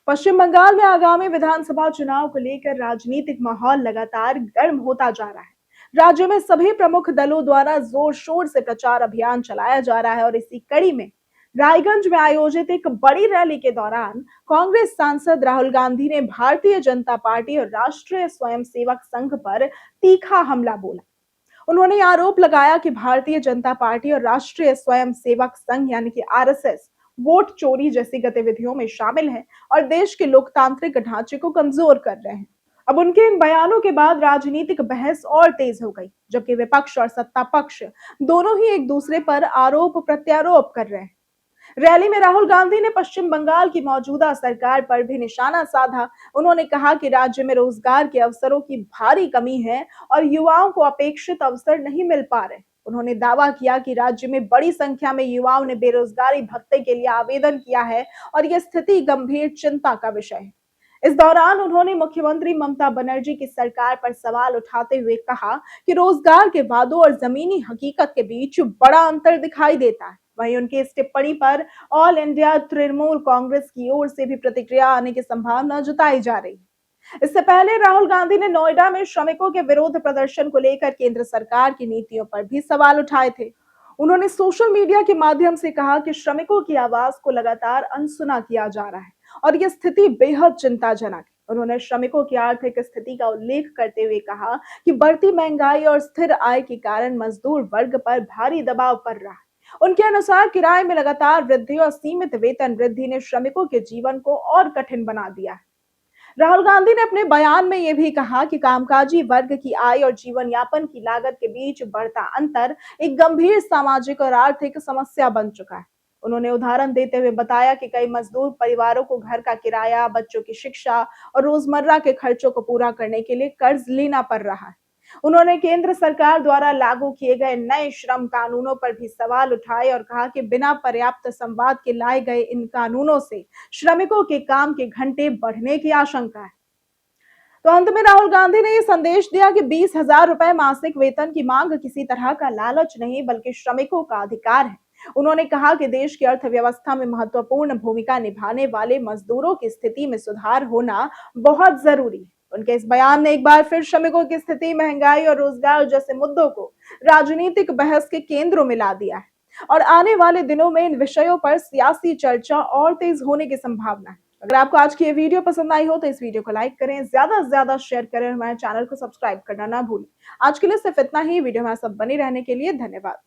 पश्चिम बंगाल में आगामी विधानसभा चुनाव को लेकर राजनीतिक माहौल लगातार गर्म होता जा रहा है। राज्य में सभी प्रमुख दलों द्वारा जोर शोर से प्रचार अभियान चलाया जा रहा है और इसी कड़ी में रायगंज में आयोजित एक बड़ी रैली के दौरान कांग्रेस सांसद राहुल गांधी ने भारतीय जनता पार्टी और राष्ट्रीय स्वयंसेवक संघ पर तीखा हमला बोला। उन्होंने आरोप लगाया कि भारतीय जनता पार्टी और राष्ट्रीय स्वयंसेवक संघ यानी कि आरएसएस वोट चोरी जैसी गतिविधियों में शामिल है और देश के लोकतांत्रिक ढांचे को कमजोर कर रहे हैं। अब उनके इन बयानों के बाद राजनीतिक बहस और तेज हो गई, जबकि विपक्ष और सत्ता पक्ष दोनों ही एक दूसरे पर आरोप प्रत्यारोप कर रहे हैं। रैली में राहुल गांधी ने पश्चिम बंगाल की मौजूदा सरकार पर भी निशाना साधा। उन्होंने कहा कि राज्य में रोजगार के अवसरों की भारी कमी है और युवाओं को अपेक्षित अवसर नहीं मिल पा रहे। उन्होंने दावा किया कि राज्य में बड़ी संख्या में युवाओं ने बेरोजगारी भत्ते के लिए आवेदन किया है और यह स्थिति गंभीर चिंता का विषय है। इस दौरान उन्होंने मुख्यमंत्री ममता बनर्जी की सरकार पर सवाल उठाते हुए कहा कि रोजगार के वादों और जमीनी हकीकत के बीच बड़ा अंतर दिखाई देता है। वहीं उनकी इस टिप्पणी पर ऑल इंडिया तृणमूल कांग्रेस की ओर से भी प्रतिक्रिया आने की संभावना जताई जा रही है। इससे पहले राहुल गांधी ने नोएडा में श्रमिकों के विरोध प्रदर्शन को लेकर केंद्र सरकार की नीतियों पर भी सवाल उठाए थे। उन्होंने सोशल मीडिया के माध्यम से कहा कि श्रमिकों की आवाज को लगातार अनसुना किया जा रहा है और यह स्थिति बेहद चिंताजनक है। उन्होंने श्रमिकों की आर्थिक स्थिति का उल्लेख करते हुए कहा कि बढ़ती महंगाई और स्थिर आय के कारण मजदूर वर्ग पर भारी दबाव पड़ रहा है। उनके अनुसार किराए में लगातार वृद्धि और सीमित वेतन वृद्धि ने श्रमिकों के जीवन को और कठिन बना दिया है। राहुल गांधी ने अपने बयान में यह भी कहा कि कामकाजी वर्ग की आय और जीवन यापन की लागत के बीच बढ़ता अंतर एक गंभीर सामाजिक और आर्थिक समस्या बन चुका है। उन्होंने उदाहरण देते हुए बताया कि कई मजदूर परिवारों को घर का किराया, बच्चों की शिक्षा और रोजमर्रा के खर्चों को पूरा करने के लिए कर्ज लेना पड़ रहा है। उन्होंने केंद्र सरकार द्वारा लागू किए गए नए श्रम कानूनों पर भी सवाल उठाए और कहा कि बिना पर्याप्त संवाद के लाए गए इन कानूनों से श्रमिकों के काम के घंटे बढ़ने की आशंका है। तो अंत में राहुल गांधी ने यह संदेश दिया कि 20,000 रुपए मासिक वेतन की मांग किसी तरह का लालच नहीं बल्कि श्रमिकों का अधिकार है। उन्होंने कहा कि देश की अर्थव्यवस्था में महत्वपूर्ण भूमिका निभाने वाले मजदूरों की स्थिति में सुधार होना बहुत जरूरी है। उनके इस बयान ने एक बार फिर श्रमिकों की स्थिति, महंगाई और रोजगार जैसे मुद्दों को राजनीतिक बहस के केंद्रों में ला दिया है और आने वाले दिनों में इन विषयों पर सियासी चर्चा और तेज होने की संभावना है। अगर आपको आज की ये वीडियो पसंद आई हो तो इस वीडियो को लाइक करें, ज्यादा से ज्यादा शेयर करें, हमारे चैनल को सब्सक्राइब करना ना भूलें। आज के लिए सिर्फ इतना ही। वीडियो हमारे साथ बने रहने के लिए धन्यवाद।